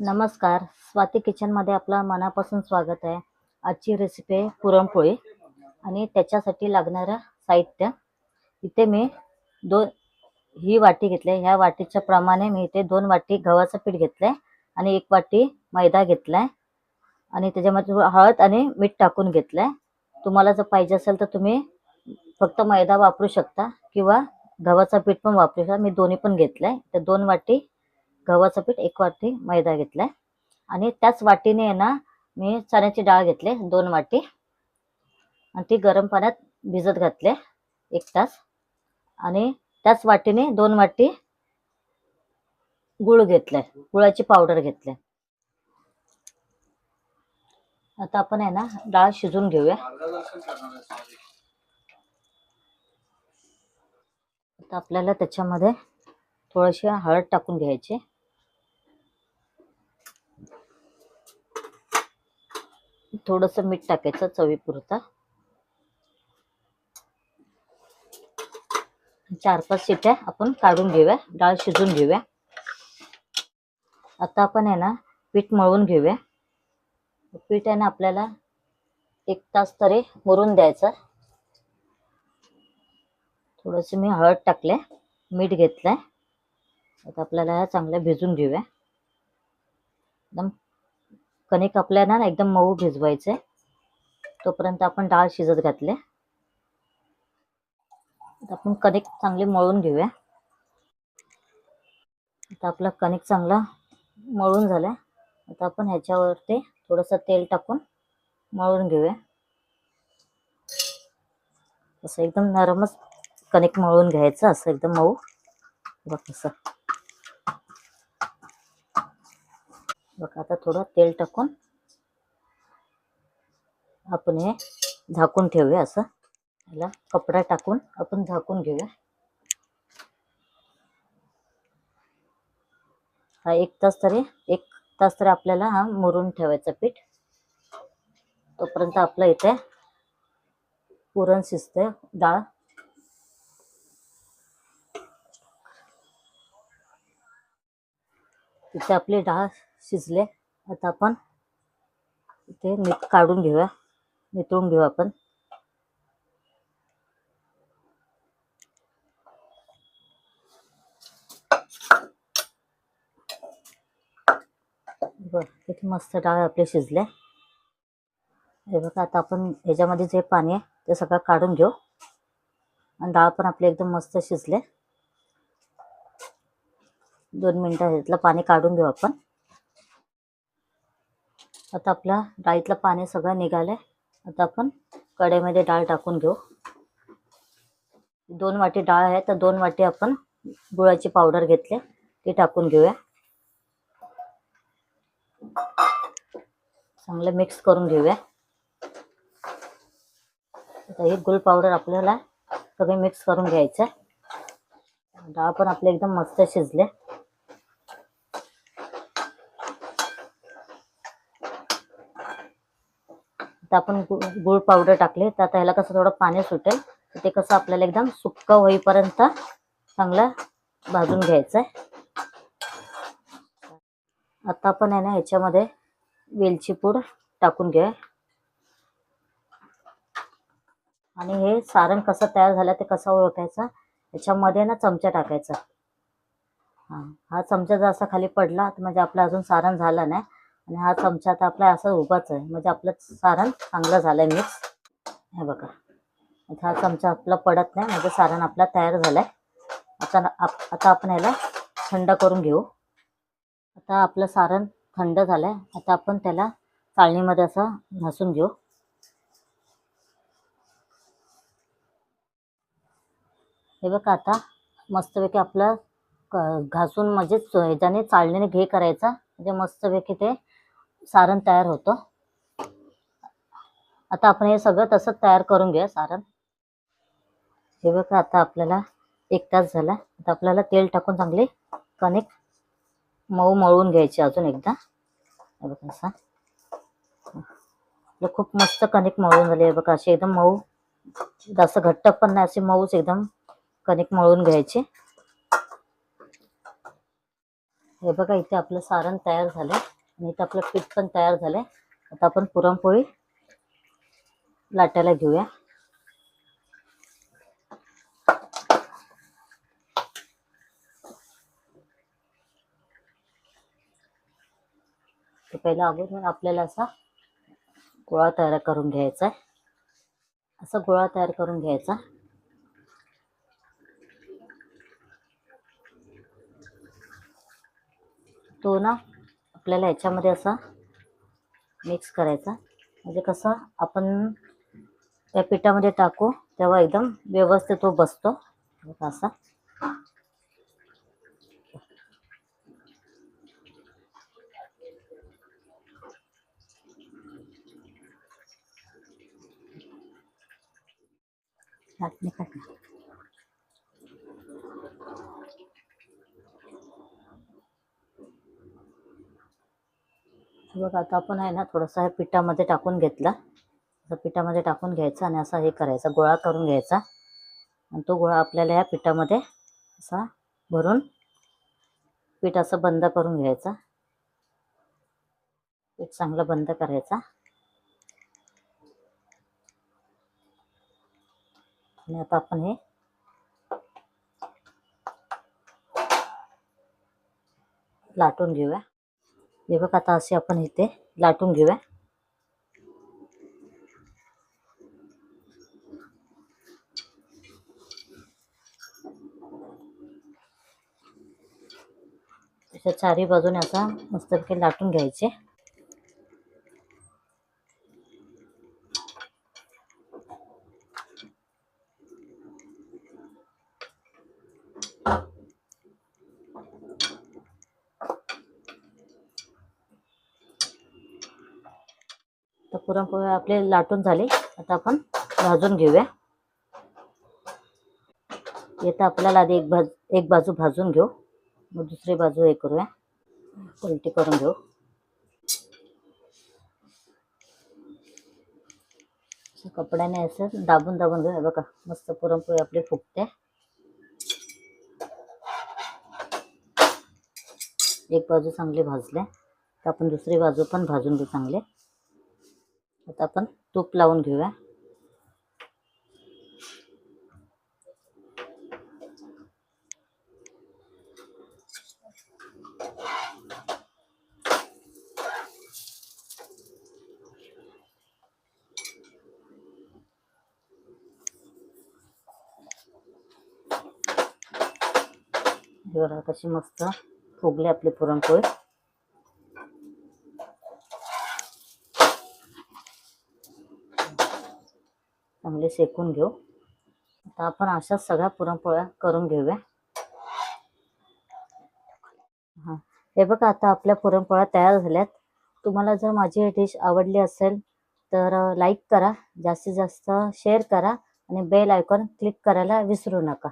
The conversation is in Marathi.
नमस्कार. स्वाती किचनमध्ये आपलं मनापासून स्वागत आहे. आजची रेसिपी आहे पुरणपोळी आणि त्याच्यासाठी लागणारं साहित्य. इथे मी दोन ही वाटी घेतली. ह्या वाटीच्या प्रमाणे मी इथे 2 वाटी गव्हाचं पीठ घेतलंय आणि 1 वाटी मैदा घेतलाय आणि त्याच्यामध्ये थोडं हळद आणि मीठ टाकून घेतलंय. तुम्हाला जर पाहिजे असेल तर तुम्ही फक्त मैदा वापरू शकता किंवा गव्हाचं पीठ पण वापरू शकता. मी दोन्ही पण घेतलंय. तर 2 वाटी गव्हाचं पीठ, 1 वाटी मैदा घेतलाय आणि त्याच वाटीने आहे ना मी चण्याची डाळ घेतली 2 वाटी आणि ती गरम पाण्यात भिजत घातले 1 तास आणि त्याच वाटीने 2 वाटी गूळ घेतलाय, गुळाची पावडर घेतली. आता आपण आहे ना डाळ शिजून घेऊया. आता आपल्याला त्याच्यामध्ये थोडीशी हळद टाकून घ्यायची, थोडंसं मीठ टाकायचं चवीपुरतं, 4-5 शिट्या आपण काढून घेऊया, डाळ शिजून घेऊया. आता आपण आहे ना पीठ मळून घेऊया. पीठ आहे ना आपल्याला 1 तास तरी मुरून द्यायचं. थोडंसं मी हळद टाकले, मीठ घेतलंय. आता आपल्याला ह्या चांगल्या भिजून घेऊया. एकदम कणिक आपल्याला ना एकदम मऊ भिजवायचे. तोपर्यंत आपण डाळ शिजत घातले. आता आपण कणिक चांगली मळून घेऊया. आता आपला कणिक चांगला मळून झाला. आता आपण ह्याच्यावरती थोडंसं तेल टाकून मळून घेऊया. असं एकदम नरमच कणिक मळून घ्यायचं, असं एकदम मऊ. बघ कसं, बघ आता थोडं तेल टाकून आपण हे झाकून ठेवूया. असं याला कपडा टाकून आपण झाकून घेऊया. हा 1 तास तरी आपल्याला हा मुरून ठेवायचा पीठ. तोपर्यंत आपलं इथे पुरण शिजते. डाळ इथे आपली डाळ शिजले. आता आपण इथे मीठ काढून घेऊया, नितळून घेऊ आपण. बघ किती मस्त डाळ आपली शिजले. हे बघा आता आपण ह्याच्यामध्ये जे पाणी आहे ते सगळं काढून घेऊ आणि डाळ पण आपली एकदम मस्त शिजले. 2 मिनिटं ह्यातलं पाणी काढून घेऊ आपण. आता आपल्या डाळीतलं पाणी सगळं निघालंय. आता आपण कढईमध्ये डाळ टाकून घेऊ. 2 वाटी डाळ आहे तर 2 वाटी आपण गुळाची पावडर घेतली, ती टाकून घेऊया. चांगलं मिक्स करून घेऊया. आता ही गुळ पावडर आपल्याला सगळे मिक्स करून घ्यायचं. डाळ पण आपली एकदम मस्त शिजले. आता आपण गुळ पावडर टाकले तर आता ह्याला कसं थोडं पाणी सुटेल. ते कसं आपल्याला एकदम सुक्क होईपर्यंत चांगलं भाजून घ्यायचं आहे. आता आपण आहे ना ह्याच्यामध्ये वेलची पूड टाकून घ्या आणि हे सारण कसं तयार झालं ते कसं ओळखायचं, याच्यामध्ये ना चमचा टाकायचा. हा चमचा जर असा खाली पडला तर म्हणजे आपलं अजून सारण झालं नाही आणि हा चमचा आता आपला असं उभाच आहे म्हणजे आपलं सारण चांगलं झालंय मिक्स. हे बघा हा चमचा आपला पडत नाही म्हणजे सारण आपला तयार झालंय. आता आपण याला थंड करून घेऊ. आता आपलं सारण थंड झालंय. आता आपण त्याला चाळणीमध्ये असं घासून घेऊ. हे बघा आता मस्तपैकी आपलं घासून म्हणजे ह्याच्याने चाळणीने घे करायचा म्हणजे मस्तपैकी ते सारण तयार होतं. आता आपण हे सगळं तसंच तयार करून घेऊया सारण. हे बघा आता आपल्याला 1 तास झाला. आता आपल्याला तेल टाकून चांगले कणिक मऊ मळून घ्यायचे अजून एकदा. हे बघा असं आपलं खूप मस्त कणिक मळून झाले. हे बघा असे एकदम मऊ, जास्त घट्ट पण नाही, असे मऊच एकदम कणिक मळून घ्यायचे. हे बघा इथे आपलं सारण तयार झालंय आणि इथे आपलं पीठ पण तयार झालंय. आता आपण पुरणपोळी लाटायला घेऊया. तर पहिला अगोदर आपल्याला असा गोळा तयार करून घ्यायचा आहे. असा गोळा तयार करून घ्यायचा. तो ना आपल्याला याच्यामध्ये असा मिक्स करायचा, म्हणजे कसं आपण त्या पिठामध्ये टाकू तेव्हा एकदम व्यवस्थित तो बसतो. असा लाटणे काढणार. बघा आता आपण आहे ना थोडंसं हे पिठामध्ये टाकून घेतला. असं पिठामध्ये टाकून घ्यायचा आणि असा हे करायचा, गोळा करून घ्यायचा. आणि तो गोळा आपल्याला ह्या पिठामध्ये असा भरून पीठ असं बंद करून घ्यायचा. पीठ चांगलं बंद करायचा आणि आता आपण हे लाटून घेऊया. हे बघ आता असे आपण इथे लाटून घेऊया. त्याच्या चारी बाजूने असा मस्तपैकी लाटून घ्यायचे. तर पुरणपोळी आपले लाटून झाले. आता आपण भाजून घेऊया. येतं आपल्याला आधी एक बाजू भाजून घेऊ, मग दुसरी बाजू हे करूया, उलटी करून घेऊ. कपड्याने असं दाबून दाबून घेऊ. बघा मस्त पुरणपोळी आपली फुगते. एक बाजू चांगली भाजले तर आपण दुसरी बाजू पण भाजून घेऊ चांगले. आता आपण तूप लावून घेऊया. बघा कशी मस्त फुगली आपली पुरणपोळी. चांगले शेकून घेऊ. आता आपण अशाच सगळ्या पुरणपोळ्या करून घेऊया. हां हे बघा आता आपल्या पुरणपोळ्या तयार झाल्यात. तुम्हाला जर माझी ही डिश आवडली असेल तर लाईक करा, जास्तीत जास्त शेअर करा आणि बेल आयकॉन क्लिक करायला विसरू नका.